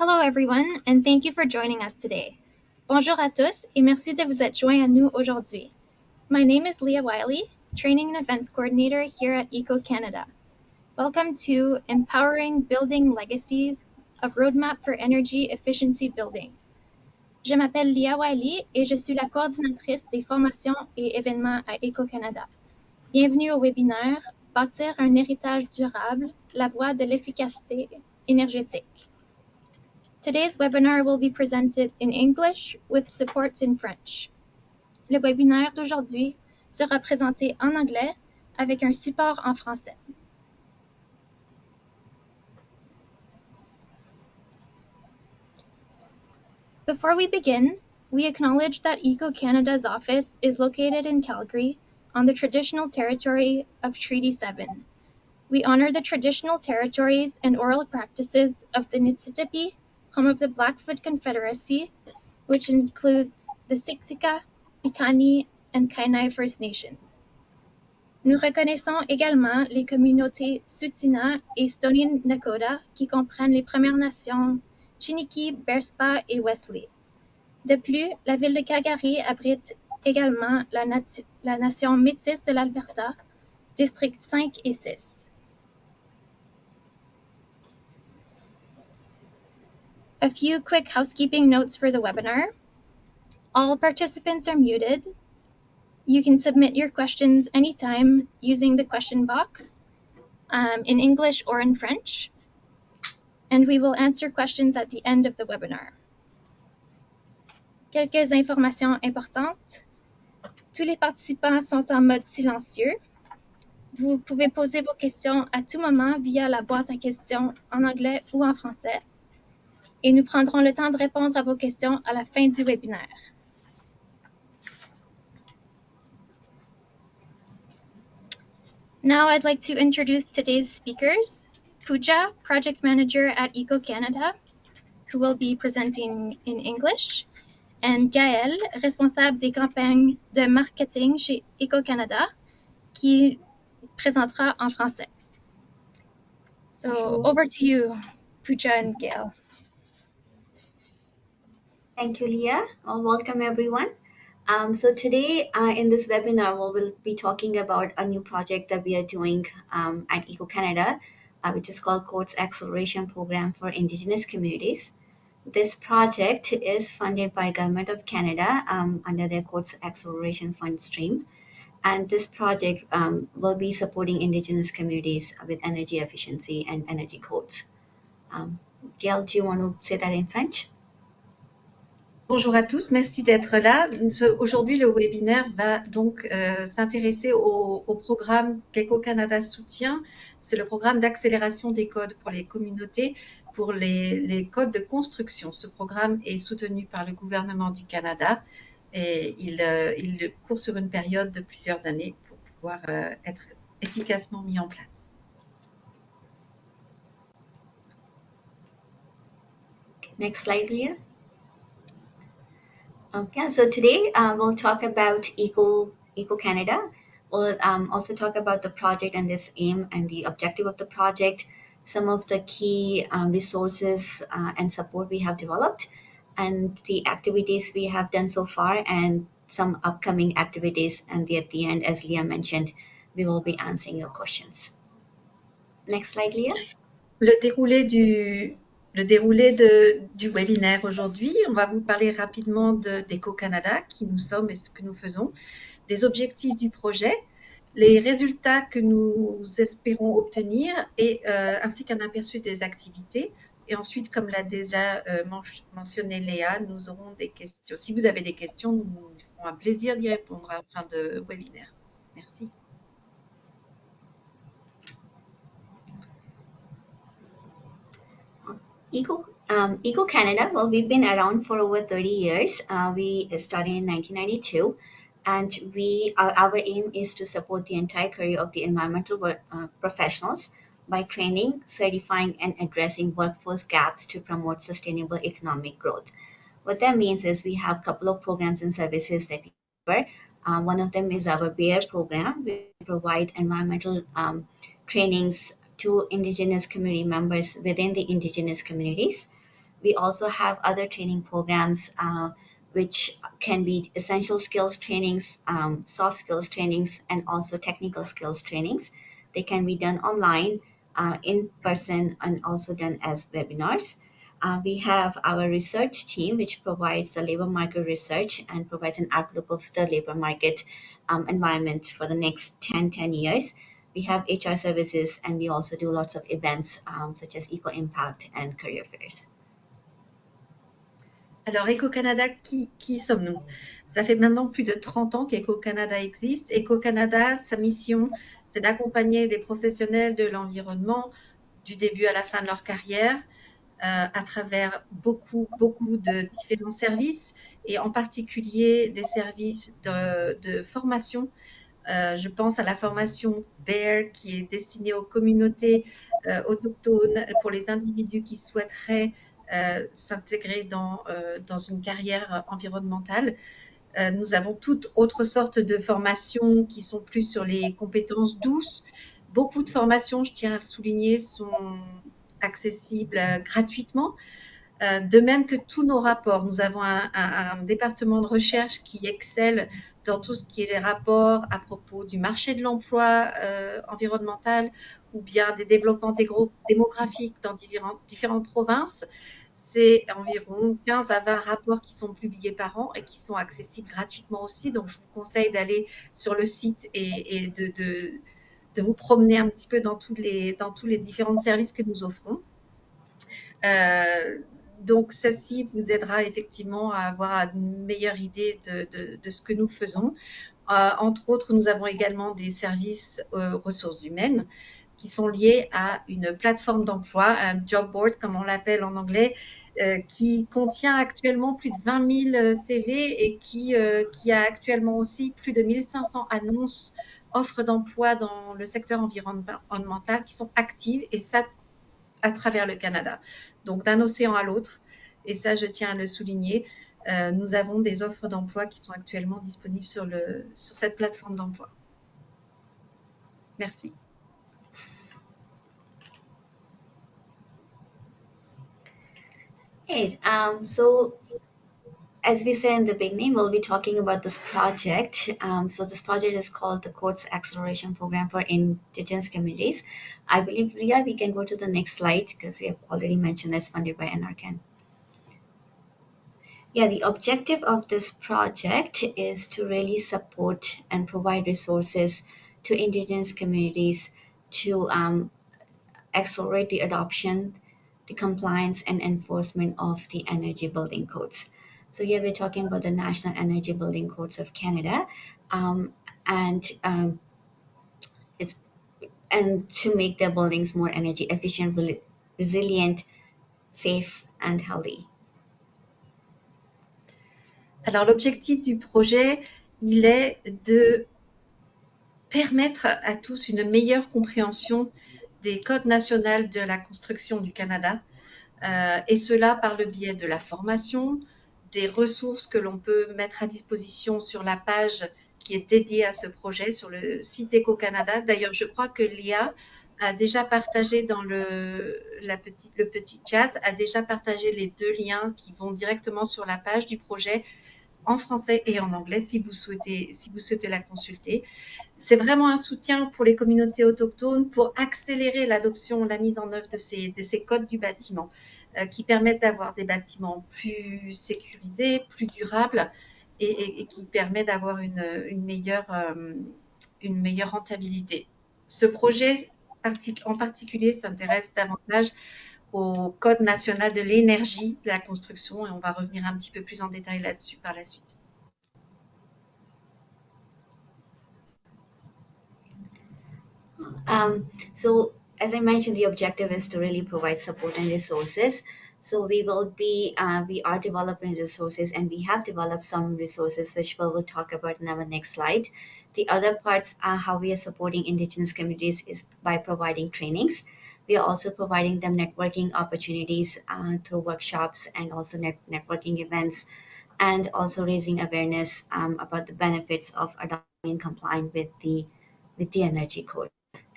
Hello everyone, and thank you for joining us today. Bonjour à tous, et merci de vous être joints à nous aujourd'hui. My name is Leah Wiley, Training and Events Coordinator here at Eco Canada. Welcome to Empowering Building Legacies, a roadmap for energy efficiency building. Je m'appelle Leah Wiley et je suis la coordinatrice des formations et événements à Eco Canada. Bienvenue au webinaire Bâtir un héritage durable, la voie de l'efficacité énergétique. Today's webinar will be presented in English with support in French. Le webinaire d'aujourd'hui sera présenté en anglais avec un support en français. Before we begin, we acknowledge that Eco Canada's office is located in Calgary on the traditional territory of Treaty 7. We honor the traditional territories and oral practices of the Niitsitapi, home of the Blackfoot Confederacy, which includes the Siksika, Piikani, and Kainai First Nations. Nous reconnaissons également les communautés Tsuut'ina et Stoney Nakoda qui comprennent les Premières Nations Chiniki, Bearspaw et Wesley. De plus, la ville de Calgary abrite également la nation métisse de l'Alberta, districts 5 et 6. A few quick housekeeping notes for the webinar. All participants are muted. You can submit your questions anytime using the question box in English or in French, and we will answer questions at the end of the webinar. Quelques informations importantes. Tous les participants sont en mode silencieux. Vous pouvez poser vos questions à tout moment via la boîte à questions en anglais ou en français, et nous prendrons le temps de répondre à vos questions à la fin du webinaire. Now I'd like to introduce today's speakers, Pooja, Project Manager at Eco Canada, who will be presenting in English, and Gaëlle, responsable des campagnes de marketing chez Eco Canada, qui présentera en français. So Bonjour. over to you, Pooja and Gaëlle. Thank you, Leah. Welcome, everyone. So today in this webinar, we will be talking about a new project that we are doing at Eco Canada, which is called Courts Acceleration Program for Indigenous Communities. This project is funded by Government of Canada under their Courts Acceleration Fund stream. And this project will be supporting Indigenous communities with energy efficiency and energy codes. Gaëlle, do you want to say that in French? Bonjour à tous, merci d'être là. Aujourd'hui, le webinaire va donc s'intéresser au programme qu'Eco Canada soutient. C'est le programme d'accélération des codes pour les communautés, pour les codes de construction. Ce programme est soutenu par le gouvernement du Canada et il court sur une période de plusieurs années pour pouvoir être efficacement mis en place. Next slide, Leah. Okay, so today we'll talk about Eco Canada. We'll also talk about the project and this aim and the objective of the project, some of the key resources and support we have developed, and the activities we have done so far, and some upcoming activities. And at the end, as Leah mentioned, we will be answering your questions. Next slide, Leah. Le déroulé du webinaire aujourd'hui, on va vous parler rapidement d'Eco Canada, qui nous sommes et ce que nous faisons, des objectifs du projet, les résultats que nous espérons obtenir ainsi qu'un aperçu des activités. Et ensuite, comme l'a déjà mentionné Léa, nous aurons des questions. Si vous avez des questions, nous ferons un plaisir d'y répondre à la fin de webinaire. Merci. Eco Canada, well, we've been around for over 30 years. We started in 1992, and our aim is to support the entire career of the environmental professionals by training, certifying, and addressing workforce gaps to promote sustainable economic growth. What that means is we have a couple of programs and services that we cover. One of them is our BEAR program. We provide environmental trainings to Indigenous community members within the Indigenous communities. We also have other training programs which can be essential skills trainings, soft skills trainings, and also technical skills trainings. They can be done online, in person, and also done as webinars. We have our research team, which provides the labor market research and provides an outlook of the labor market environment for the next 10 years. We have HR services, and we also do lots of events such as Eco Impact and career fairs. Alors, Éco-Canada, qui sommes-nous? Ça fait maintenant plus de 30 ans qu'Éco-Canada existe. Éco-Canada, sa mission, c'est d'accompagner les professionnels de l'environnement du début à la fin de leur carrière à travers beaucoup de différents services et en particulier des services de formation. Je pense à la formation BEAR qui est destinée aux communautés autochtones pour les individus qui souhaiteraient s'intégrer dans une carrière environnementale. Nous avons toutes autres sortes de formations qui sont plus sur les compétences douces. Beaucoup de formations, je tiens à le souligner, sont accessibles gratuitement. De même que tous nos rapports, nous avons un département de recherche qui excelle dans tout ce qui est les rapports à propos du marché de l'emploi environnemental ou bien des développements démographiques dans différentes provinces. C'est environ 15 à 20 rapports qui sont publiés par an et qui sont accessibles gratuitement aussi. Donc, je vous conseille d'aller sur le site et de vous promener un petit peu dans tous les différents services que nous offrons. Donc, ceci vous aidera effectivement à avoir une meilleure idée de ce que nous faisons. Entre autres, nous avons également des services ressources humaines qui sont liés à une plateforme d'emploi, un job board comme on l'appelle en anglais, qui contient actuellement plus de 20 000 CV et qui a actuellement aussi plus de 1500 annonces, offres d'emploi dans le secteur environnemental qui sont actives, et ça à travers le Canada. Donc, d'un océan à l'autre, et ça, je tiens à le souligner, nous avons des offres d'emploi qui sont actuellement disponibles sur cette plateforme d'emploi. Merci. Hey, so as we said in the beginning, we'll be talking about this project. So this project is called the Courts Acceleration Program for Indigenous Communities. I believe, Ria, we can go to the next slide because we have already mentioned it's funded by NRCan. Yeah, the objective of this project is to really support and provide resources to Indigenous communities to accelerate the adoption, the compliance, and enforcement of the energy building codes. So here we're talking about the National Energy Building Codes of Canada, and to make their buildings more energy efficient, resilient, safe, and healthy. Alors, l'objectif du projet, il est de permettre à tous une meilleure compréhension des codes nationaux de la construction du Canada, et cela par le biais de la formation, des ressources que l'on peut mettre à disposition sur la page qui est dédiée à ce projet sur le site Éco-Canada. D'ailleurs, je crois que Léa a déjà partagé dans le petit chat, a déjà partagé les deux liens qui vont directement sur la page du projet en français et en anglais si vous souhaitez la consulter. C'est vraiment un soutien pour les communautés autochtones pour accélérer l'adoption, la mise en œuvre de ces codes du bâtiment qui permettent d'avoir des bâtiments plus sécurisés, plus durables et qui permettent d'avoir une meilleure rentabilité. Ce projet en particulier s'intéresse davantage au Code national de l'énergie de la construction, et on va revenir un petit peu plus en détail là-dessus par la suite. So as I mentioned, the objective is to really provide support and resources. So we are developing resources, and we have developed some resources which we'll talk about in our next slide. The other parts are how we are supporting Indigenous communities is by providing trainings. We are also providing them networking opportunities through workshops and also networking events, and also raising awareness about the benefits of adopting and complying with the energy code.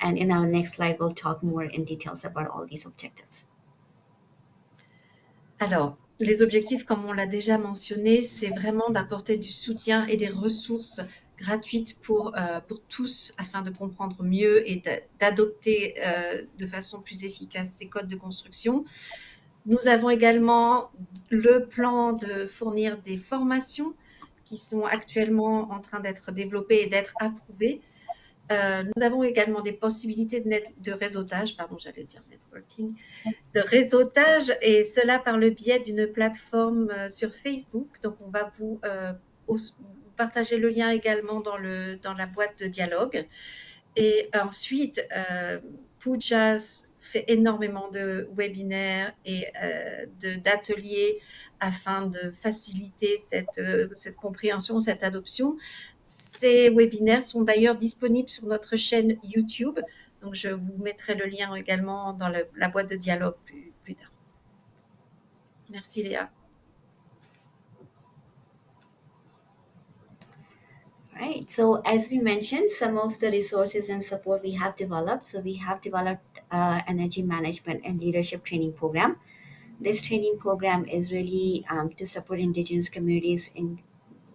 And in our next slide, we'll talk more in details about all these objectives. Alors, les objectifs, comme on l'a déjà mentionné, c'est vraiment d'apporter du soutien et des ressources gratuites pour tous afin de comprendre mieux et d'adopter de façon plus efficace ces codes de construction. Nous avons également le plan de fournir des formations qui sont actuellement en train d'être développées et d'être approuvées. Nous avons également des possibilités de réseautage, pardon, j'allais dire networking, de réseautage, et cela par le biais d'une plateforme sur Facebook. Donc, on va vous partager le lien également dans la boîte de dialogue. Et ensuite, Pujas fait énormément de webinaires et d'ateliers afin de faciliter cette compréhension, cette adoption. Ces webinaires sont d'ailleurs disponibles sur notre chaîne YouTube. Donc, je vous mettrai le lien également dans la boîte de dialogue plus tard. Merci Léa. Right. So as we mentioned, some of the resources and support we have developed. So we have developed energy management and leadership training program. This training program is really to support Indigenous communities in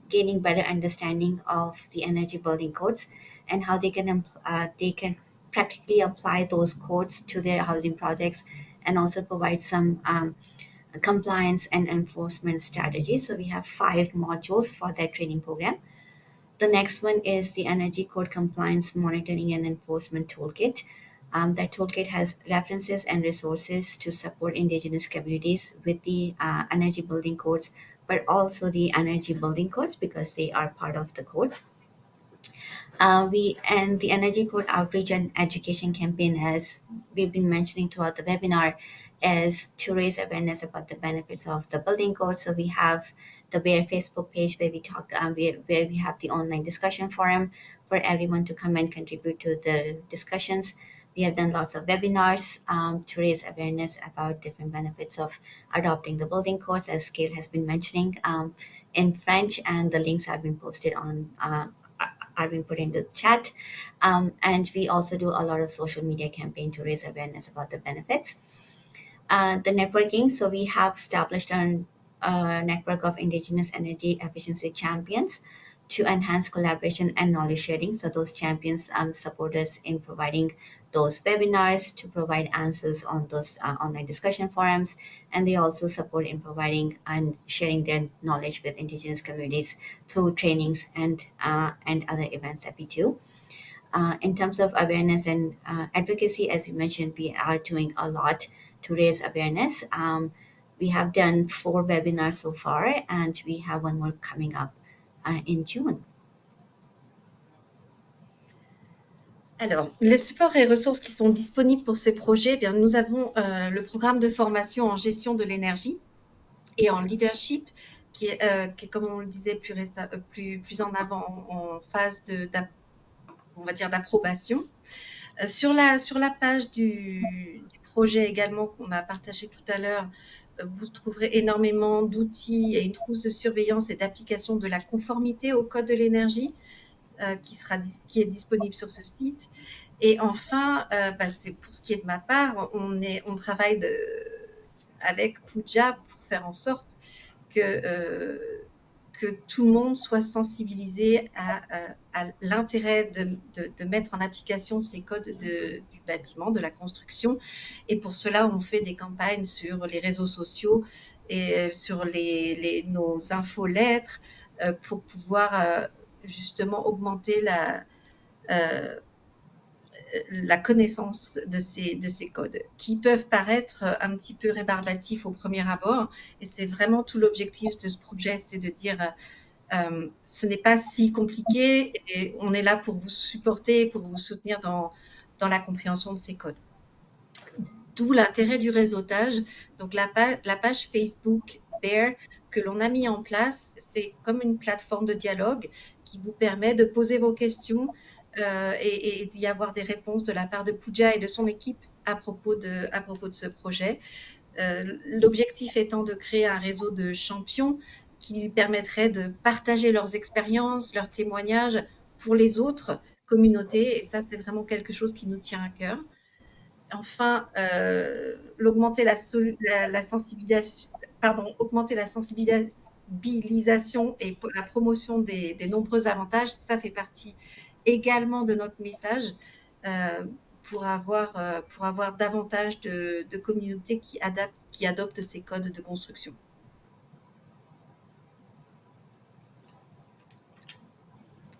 gaining better understanding of the energy building codes and how they can practically apply those codes to their housing projects, and also provide some compliance and enforcement strategies. So we have 5 modules for that training program. The next one is the Energy Code Compliance Monitoring and Enforcement Toolkit. That toolkit has references and resources to support Indigenous communities with the energy building codes, but also the energy building codes because they are part of the code. The Energy Code outreach and education campaign, as we've been mentioning throughout the webinar, is to raise awareness about the benefits of the building code. So we have the Bear Facebook page where we talk, where we have the online discussion forum for everyone to come and contribute to the discussions. We have done lots of webinars to raise awareness about different benefits of adopting the building codes, as Gail has been mentioning, in French, and the links have been posted on are being put into the chat. And we also do a lot of social media campaign to raise awareness about the benefits. The networking, so we have established a network of Indigenous energy efficiency champions to enhance collaboration and knowledge sharing. So those champions support us in providing those webinars, to provide answers on those online discussion forums, and they also support in providing and sharing their knowledge with Indigenous communities through trainings and other events that we do. In terms of awareness and advocacy, as you mentioned, we are doing a lot to raise awareness. We have done 4 webinars so far, and we have one more coming up in June. Alors, les supports et ressources qui sont disponibles pour ces projets, eh bien, nous avons le programme de formation en gestion de l'énergie et en leadership, qui est, comme on le disait, plus en avant, en phase on va dire d'approbation. Sur la page du projet également qu'on a partagé tout à l'heure, vous trouverez énormément d'outils et une trousse de surveillance et d'application de la conformité au code de l'énergie qui est disponible sur ce site. Et enfin, c'est pour ce qui est de ma part, on travaille avec Puja pour faire en sorte que tout le monde soit sensibilisé à l'intérêt de mettre en application ces codes du bâtiment, de la construction. Et pour cela, on fait des campagnes sur les réseaux sociaux et sur nos infolettres pour pouvoir justement augmenter la connaissance de ces codes qui peuvent paraître un petit peu rébarbatifs au premier abord. Et c'est vraiment tout l'objectif de ce projet, c'est de dire ce n'est pas si compliqué et on est là pour vous supporter, pour vous soutenir dans la compréhension de ces codes. D'où l'intérêt du réseautage. Donc la page Facebook Bear que l'on a mis en place, c'est comme une plateforme de dialogue qui vous permet de poser vos questions et d'y avoir des réponses de la part de Puja et de son équipe à propos de ce projet. L'objectif étant de créer un réseau de champions qui permettrait de partager leurs expériences, leurs témoignages pour les autres communautés. Et ça, c'est vraiment quelque chose qui nous tient à cœur. Enfin, l'augmenter la sensibilisation augmenter la sensibilisation et la promotion des nombreux avantages. Ça fait partie également de notre message pour avoir davantage de communautés qui adoptent ces codes de construction.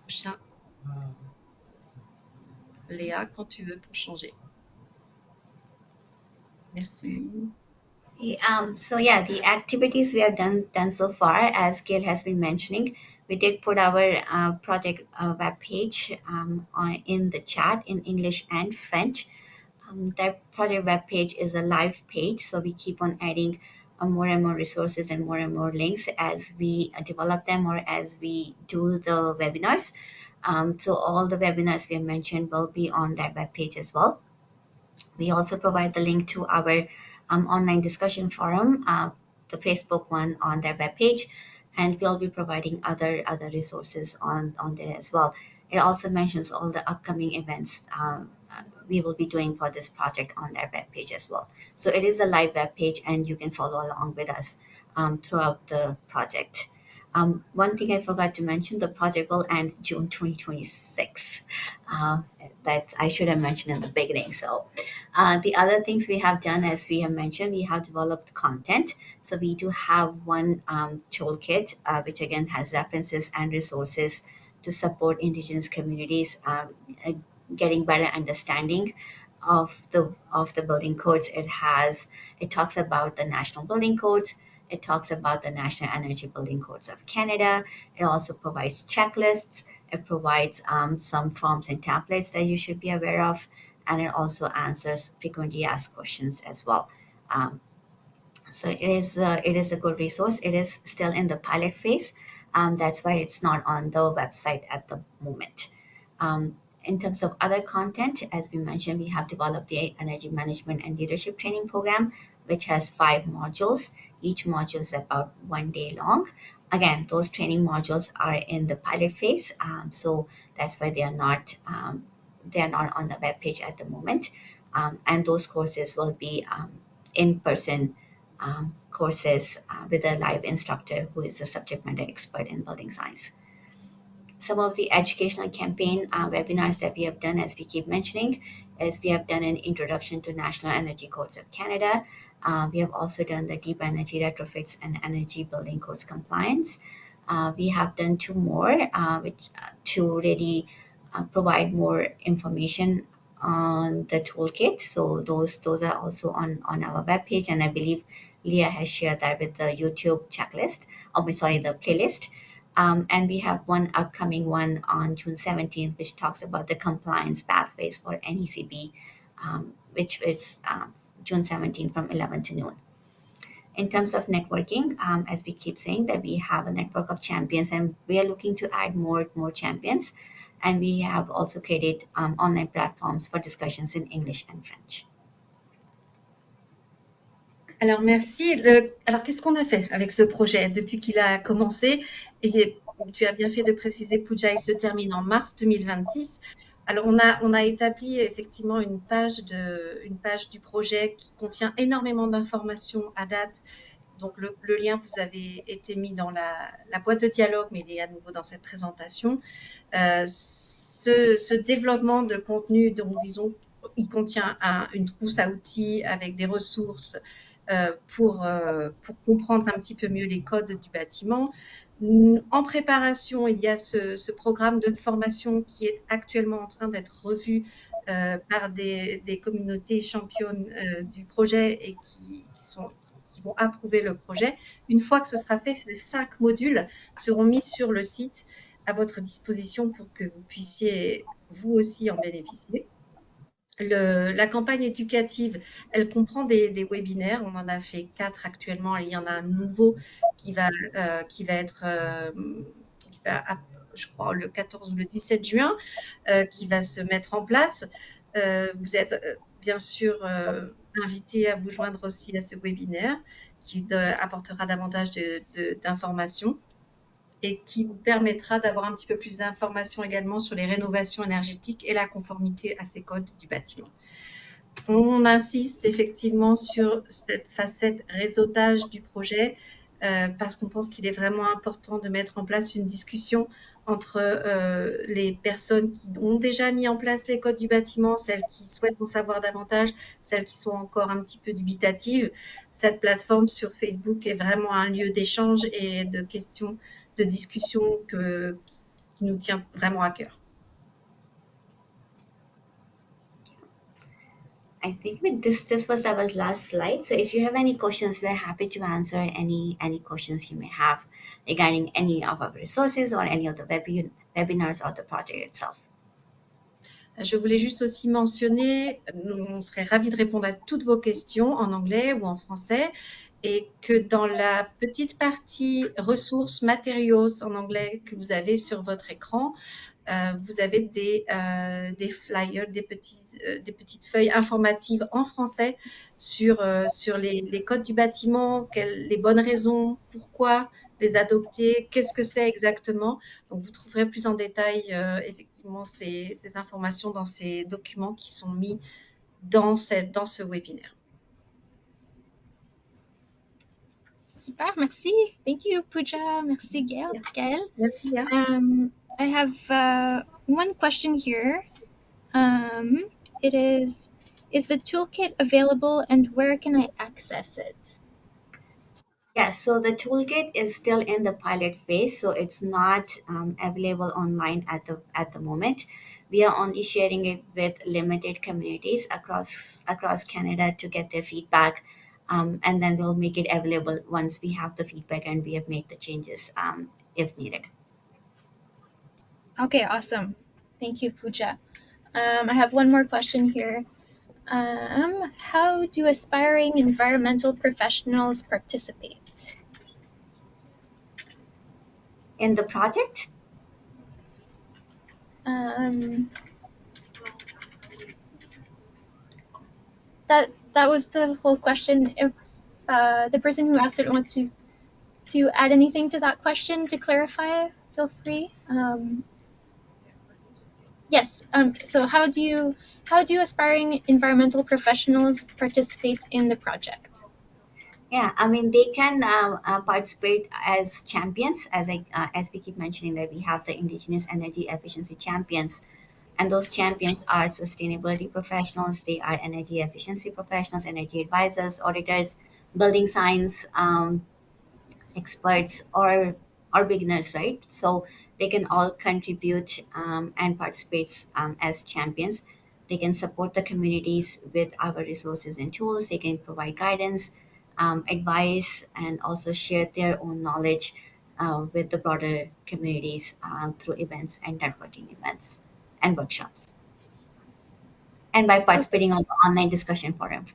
Prochain. Léa, quand tu veux pour changer. Merci. So yeah, the activities we have done so far, as Gail has been mentioning, we did put our project web page in the chat in English and French. That project web page is a live page, so we keep on adding more and more resources and more links as we develop them or as we do the webinars. So all the webinars we have mentioned will be on that web page as well. We also provide the link to our online discussion forum, the Facebook one on their webpage, and we'll be providing other resources on there as well. It also mentions all the upcoming events we will be doing for this project on their webpage as well. So it is a live webpage, and you can follow along with us throughout the project. One thing I forgot to mention, the project will end June 2026. That I should have mentioned in the beginning. So the other things we have done, as we have mentioned, we have developed content. So we do have one toolkit, which again has references and resources to support Indigenous communities getting better understanding of the building codes. It talks about the national building codes. It talks about the National Energy Building Codes of Canada. It also provides checklists. It provides some forms and templates that you should be aware of, and it also answers frequently asked questions as well. So it is a good resource. It is still in the pilot phase. That's why it's not on the website at the moment. In terms of other content, as we mentioned, we have developed the Energy Management and Leadership Training Program, which has 5 modules. Each module is about 1 day long. Again, those training modules are in the pilot phase, so that's why they are not on the web page at the moment. And those courses will be in-person courses with a live instructor who is a subject matter expert in building science. Some of the educational campaign webinars that we have done, as we keep mentioning, is we have done an introduction to National Energy Codes of Canada. We have also done the deep energy retrofits and energy building codes compliance. We have done 2 more, which to really provide more information on the toolkit. So those are also on our webpage, and I believe Leah has shared that with the YouTube checklist. The playlist. And we have one upcoming one on June 17th, which talks about the compliance pathways for NECB, which is June 17th from 11 to noon. In terms of networking, as we keep saying, that we have a network of champions, and we are looking to add more champions. And we have also created online platforms for discussions in English and French. Alors, merci. Alors, qu'est-ce qu'on a fait avec ce projet depuis qu'il a commencé? Et tu as bien fait de préciser, Puja, il se termine en mars 2026. Alors, on a établi effectivement une page du projet qui contient énormément d'informations à date. Donc, le lien vous avez été mis dans la boîte de dialogue, mais il est à nouveau dans cette présentation. Ce développement de contenu, donc disons, il contient une trousse à outils avec des ressources pour comprendre un petit peu mieux les codes du bâtiment. En préparation, il y a ce programme de formation qui est actuellement en train d'être revu par des communautés championnes du projet et qui vont approuver le projet. Une fois que ce sera fait, ces 5 modules seront mis sur le site à votre disposition pour que vous puissiez vous aussi en bénéficier. La campagne éducative, elle comprend des webinaires. On en a fait 4 actuellement. Il y en a un nouveau qui va être, je crois, le 14 ou le 17 juin, qui va se mettre en place. Vous êtes bien sûr invités à vous joindre aussi à ce webinaire qui apportera davantage d'informations et qui vous permettra d'avoir un petit peu plus d'informations également sur les rénovations énergétiques et la conformité à ces codes du bâtiment. On insiste effectivement sur cette facette réseautage du projet parce qu'on pense qu'il est vraiment important de mettre en place une discussion entre les personnes qui ont déjà mis en place les codes du bâtiment, celles qui souhaitent en savoir davantage, celles qui sont encore un petit peu dubitatives. Cette plateforme sur Facebook est vraiment un lieu d'échange et de questions, de discussion qui nous tient vraiment à cœur. I think with this was our last slide. So if you have any questions, we're happy to answer any questions you may have regarding any of our resources or any of the webinars or the project itself. Je voulais juste aussi mentionner, on serait ravis de répondre à toutes vos questions en anglais ou en français, et que dans la petite partie ressources, matériaux en anglais que vous avez sur votre écran, vous avez des flyers, des petites feuilles informatives en français sur les codes du bâtiment, les bonnes raisons, pourquoi les adopter, qu'est-ce que c'est exactement. Donc, vous trouverez plus en détail effectivement ces informations dans ces documents qui sont mis dans ce webinaire. Super, merci. Thank you, Pooja. Merci, Gail. Merci. I have one question here. It is the toolkit available and where can I access it? Yes, so the toolkit is still in the pilot phase, so it's not available online at the moment. We are only sharing it with limited communities across Canada to get their feedback, and then we'll make it available once we have the feedback and we have made the changes if needed. Okay, awesome. Thank you, Pooja. I have one more question here. How do aspiring environmental professionals participate? In the project? That was the whole question. If the person who asked it wants to add anything to that question to clarify, feel free. Yes. So how do aspiring environmental professionals participate in the project? Yeah, I mean they can participate as champions, as we keep mentioning that we have the Indigenous energy efficiency champions, and those champions are sustainability professionals. They are energy efficiency professionals, energy advisors, auditors, building science experts, or beginners, right? So they can all contribute and participate as champions. They can support the communities with our resources and tools. They can provide guidance, advice, and also share their own knowledge with the broader communities through events and networking events and workshops, and by participating on the online discussion forum.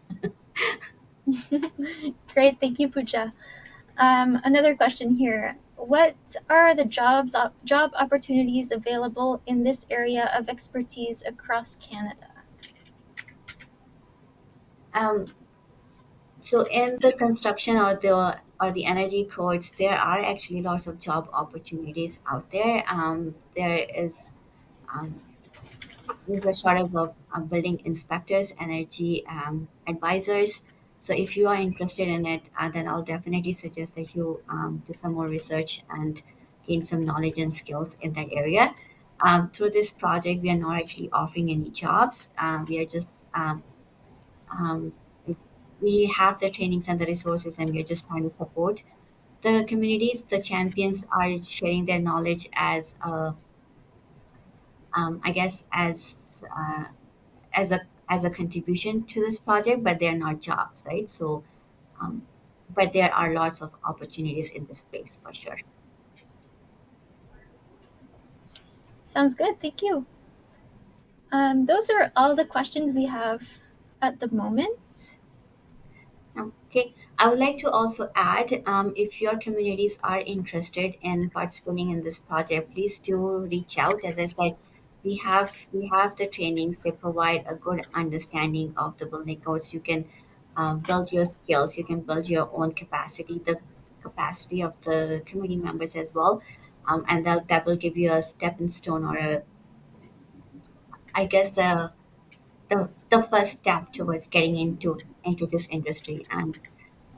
Great, thank you, Pooja. Another question here. What are the job opportunities available in this area of expertise across Canada? So in the construction or the energy codes, there are actually lots of job opportunities out there. Um, there's a shortage of building inspectors, energy advisors. So if you are interested in it, then I'll definitely suggest that you do some more research and gain some knowledge and skills in that area. Through this project, we are not actually offering any jobs. We are just um, we have the trainings and the resources, and we are just trying to support the communities. The champions are sharing their knowledge I guess, as a contribution to this project, but they're not jobs, right? So, but there are lots of opportunities in this space for sure. Sounds good, thank you. Those are all the questions we have at the moment. Okay, I would like to also add, if your communities are interested in participating in this project, please do reach out. As I said, we have the trainings. They provide a good understanding of the building codes. You can build your skills. You can build your own capacity, the capacity of the community members as well, and that will give you a stepping stone or I guess, the first step towards getting into this industry. And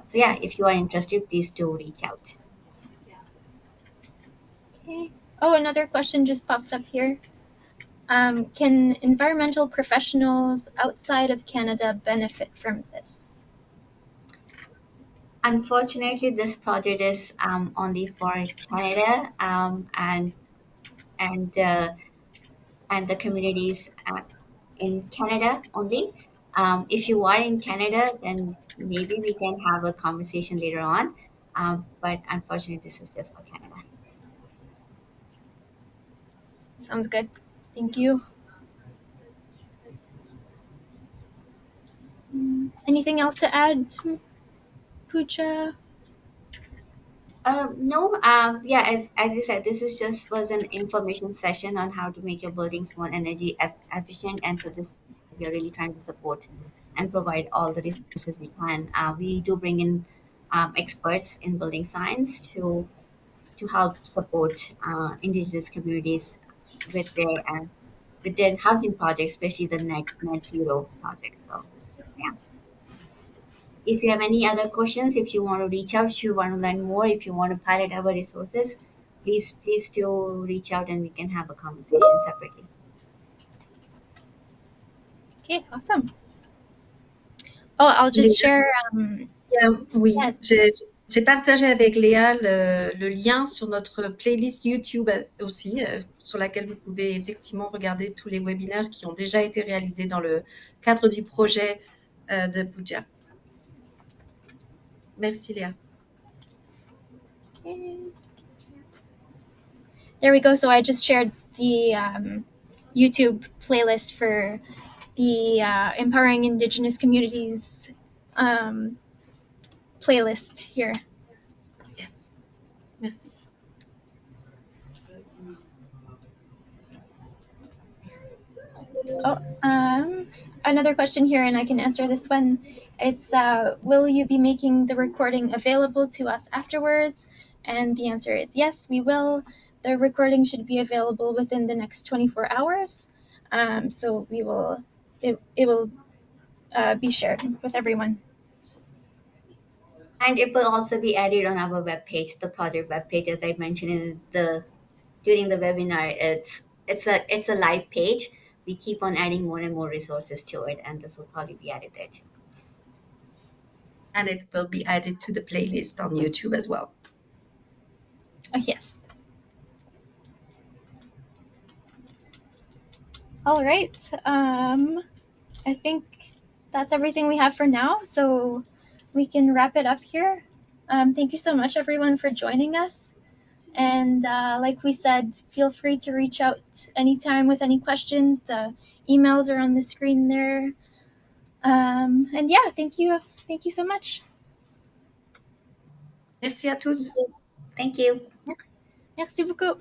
so yeah, if you are interested, please do reach out. Okay. Oh, another question just popped up here. Can environmental professionals outside of Canada benefit from this? Unfortunately, this project is only for Canada, and and the communities in Canada only. If you are in Canada, then maybe we can have a conversation later on. But unfortunately, this is just for Canada. Sounds good. Thank you. Anything else to add, Pooja? No, yeah, as we said, this is just was an information session on how to make your buildings more energy efficient, and through this, we are really trying to support and provide all the resources we can. We do bring in experts in building science to help support Indigenous communities with their housing projects, especially the net zero projects. So, yeah. If you have any other questions, if you want to reach out, if you want to learn more, if you want to pilot our resources, please do reach out and we can have a conversation separately. Okay, awesome. Oh, I'll just share. Oui, Yes. j'ai partagé avec Léa le lien sur notre playlist YouTube aussi, sur laquelle vous pouvez effectivement regarder tous les webinaires qui ont déjà été réalisés dans le cadre du projet de Pooja. Merci Léa. Okay. There we go. So I just shared the YouTube playlist for the Empowering Indigenous Communities playlist here. Yes. Merci. Oh, another question here, and I can answer this one. It's will you be making the recording available to us afterwards? And the answer is yes, we will. The recording should be available within the next 24 hours. So we will, it will be shared with everyone. And it will also be added on our webpage, the project webpage, as I mentioned during the webinar. It's a live page. We keep on adding more and more resources to it, and this will probably be added there too. And it will be added to the playlist on YouTube as well. Yes. All right. I think that's everything we have for now. So we can wrap it up here. Thank you so much, everyone, for joining us. And like we said, feel free to reach out anytime with any questions. The emails are on the screen there. And yeah, thank you. Thank you so much. Merci à tous. Thank you. Merci beaucoup.